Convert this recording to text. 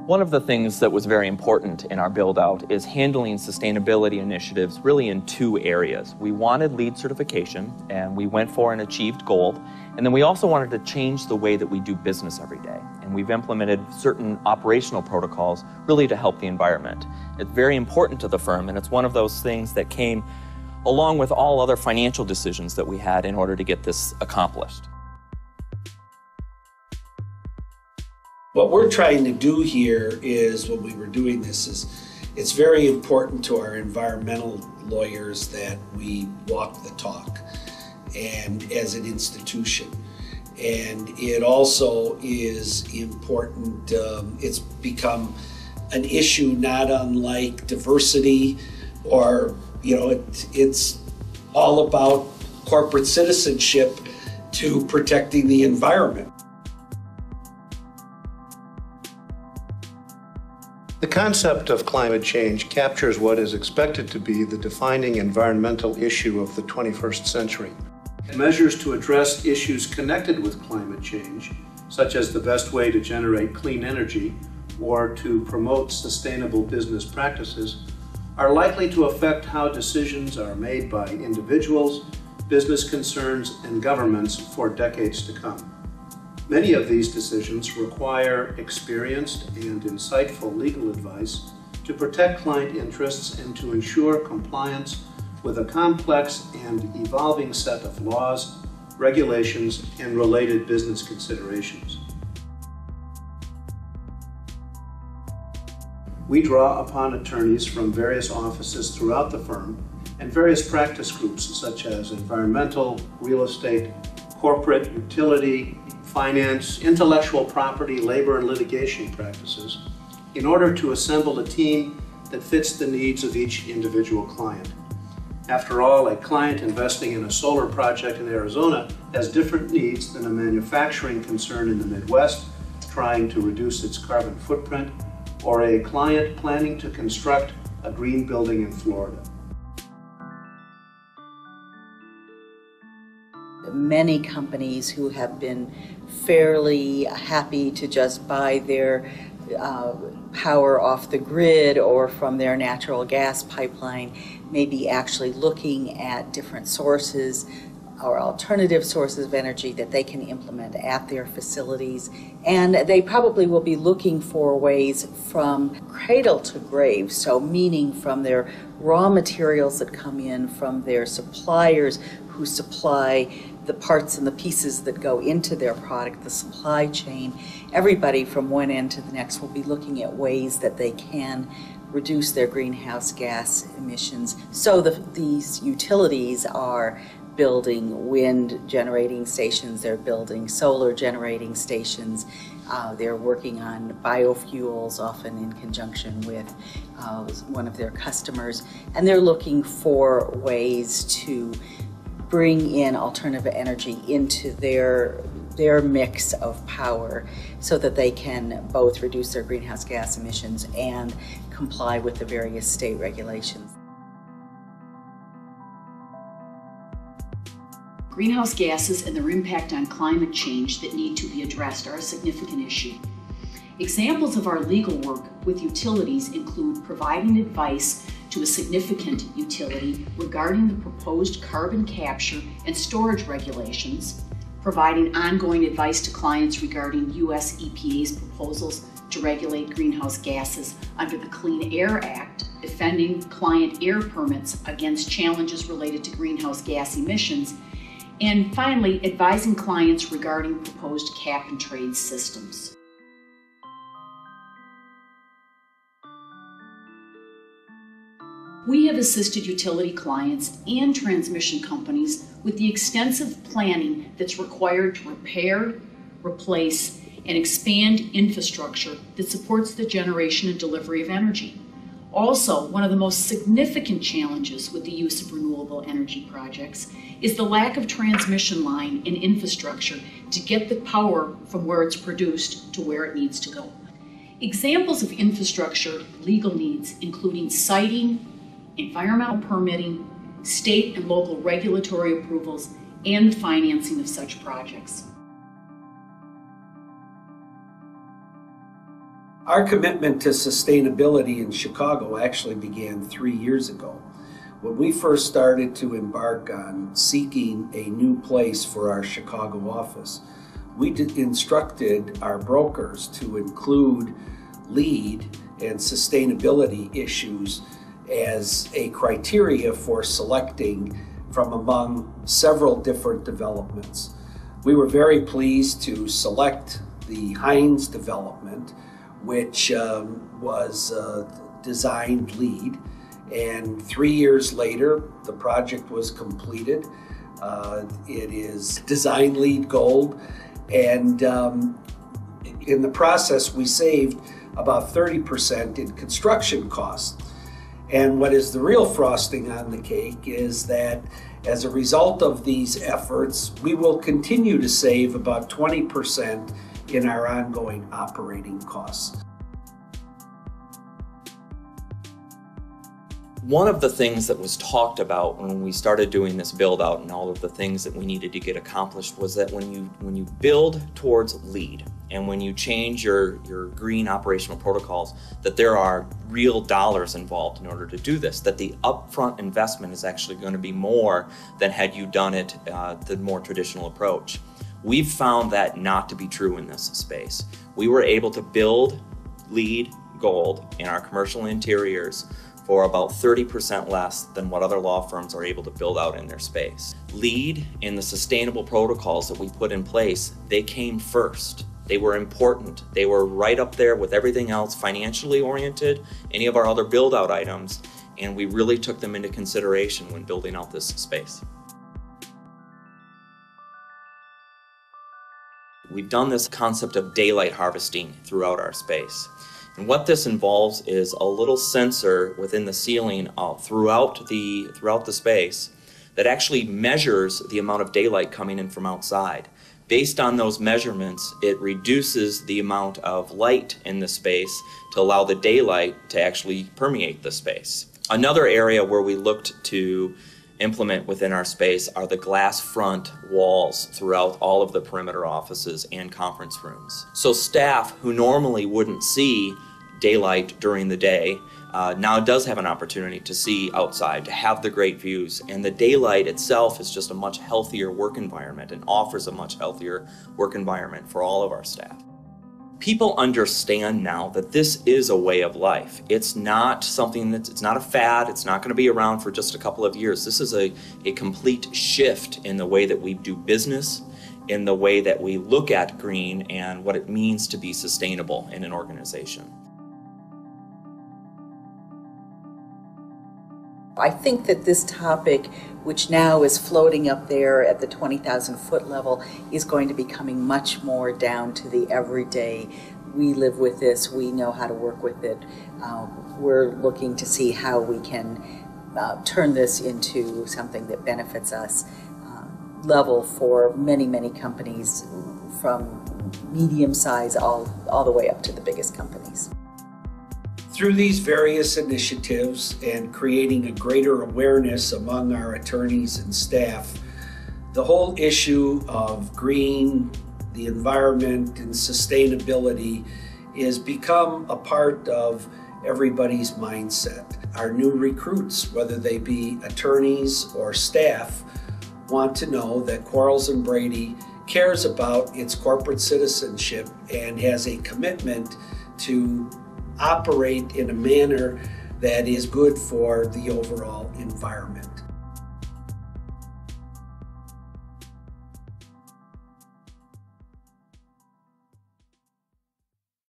One of the things that was very important in our build-out is handling sustainability initiatives really in two areas. We wanted LEED certification, and we went for and achieved gold, and then we also wanted to change the way that we do business every day. And we've implemented certain operational protocols really to help the environment. It's very important to the firm, and it's one of those things that came along with all other financial decisions that we had in order to get this accomplished. What we're trying to do here is, when we were doing this, is it's very important to our environmental lawyers that we walk the talk, and as an institution. And it also is important, it's become an issue not unlike diversity, or, it's all about corporate citizenship to protecting the environment. The concept of climate change captures what is expected to be the defining environmental issue of the 21st century. Measures to address issues connected with climate change, such as the best way to generate clean energy or to promote sustainable business practices, are likely to affect how decisions are made by individuals, business concerns, and governments for decades to come. Many of these decisions require experienced and insightful legal advice to protect client interests and to ensure compliance with a complex and evolving set of laws, regulations, and related business considerations. We draw upon attorneys from various offices throughout the firm and various practice groups such as environmental, real estate, corporate, utility, finance, intellectual property, labor, and litigation practices in order to assemble a team that fits the needs of each individual client. After all, a client investing in a solar project in Arizona has different needs than a manufacturing concern in the Midwest trying to reduce its carbon footprint, or a client planning to construct a green building in Florida. Many companies who have been fairly happy to just buy their power off the grid or from their natural gas pipeline may be actually looking at different sources or alternative sources of energy that they can implement at their facilities. And they probably will be looking for ways from cradle to grave, so meaning from their raw materials that come in from their suppliers who supply the parts and the pieces that go into their product, the supply chain. Everybody from one end to the next will be looking at ways that they can reduce their greenhouse gas emissions. So these utilities are building wind generating stations, they're building solar generating stations, they're working on biofuels, often in conjunction with one of their customers, and they're looking for ways to bring in alternative energy into their mix of power so that they can both reduce their greenhouse gas emissions and comply with the various state regulations. Greenhouse gases and their impact on climate change that need to be addressed are a significant issue. Examples of our legal work with utilities include providing advice to a significant utility regarding the proposed carbon capture and storage regulations, providing ongoing advice to clients regarding US EPA's proposals to regulate greenhouse gases under the Clean Air Act, defending client air permits against challenges related to greenhouse gas emissions, and finally, advising clients regarding proposed cap and trade systems. We have assisted utility clients and transmission companies with the extensive planning that's required to repair, replace, and expand infrastructure that supports the generation and delivery of energy. Also, one of the most significant challenges with the use of renewable energy projects is the lack of transmission line and infrastructure to get the power from where it's produced to where it needs to go. Examples of infrastructure legal needs including siting, environmental permitting, state and local regulatory approvals, and the financing. 'Financing' of such projects. Our commitment to sustainability in Chicago actually began 3 years ago. When we first started to embark on seeking a new place for our Chicago office, we instructed our brokers to include LEED and sustainability issues as a criteria for selecting from among several different developments. We were very pleased to select the Hines development, which was designed LEED, and 3 years later the project was completed. It is designed LEED Gold, and in the process we saved about 30% in construction costs. And what is the real frosting on the cake is that as a result of these efforts, we will continue to save about 20% in our ongoing operating costs. One of the things that was talked about when we started doing this build out and all of the things that we needed to get accomplished was that when you build towards LEED and when you change your green operational protocols, that there are real dollars involved in order to do this, that the upfront investment is actually going to be more than had you done it the more traditional approach. We've found that not to be true in this space. We were able to build LEED Gold in our commercial interiors for about 30% less than what other law firms are able to build out in their space. LEED and the sustainable protocols that we put in place, they came first. They were important. They were right up there with everything else, financially oriented, any of our other build out items, and we really took them into consideration when building out this space. We've done this concept of daylight harvesting throughout our space. And what this involves is a little sensor within the ceiling throughout the space that actually measures the amount of daylight coming in from outside. Based on those measurements, it reduces the amount of light in the space to allow the daylight to actually permeate the space. Another area where we looked to implement within our space are the glass front walls throughout all of the perimeter offices and conference rooms. So staff who normally wouldn't see daylight during the day now does have an opportunity to see outside, to have the great views, and the daylight itself is just a much healthier work environment and offers a much healthier work environment for all of our staff. People understand now that this is a way of life. It's not something it's not a fad, it's not going to be around for just a couple of years. This is a complete shift in the way that we do business, in the way that we look at green and what it means to be sustainable in an organization. I think that this topic, which now is floating up there at the 20,000 foot level, is going to be coming much more down to the everyday. We live with this, we know how to work with it. We're looking to see how we can turn this into something that benefits us, level for many, many companies, from medium size all the way up to the biggest companies. Through these various initiatives and creating a greater awareness among our attorneys and staff, the whole issue of green, the environment, and sustainability is become a part of everybody's mindset. Our new recruits, whether they be attorneys or staff, want to know that Quarles Brady cares about its corporate citizenship and has a commitment to operate in a manner that is good for the overall environment.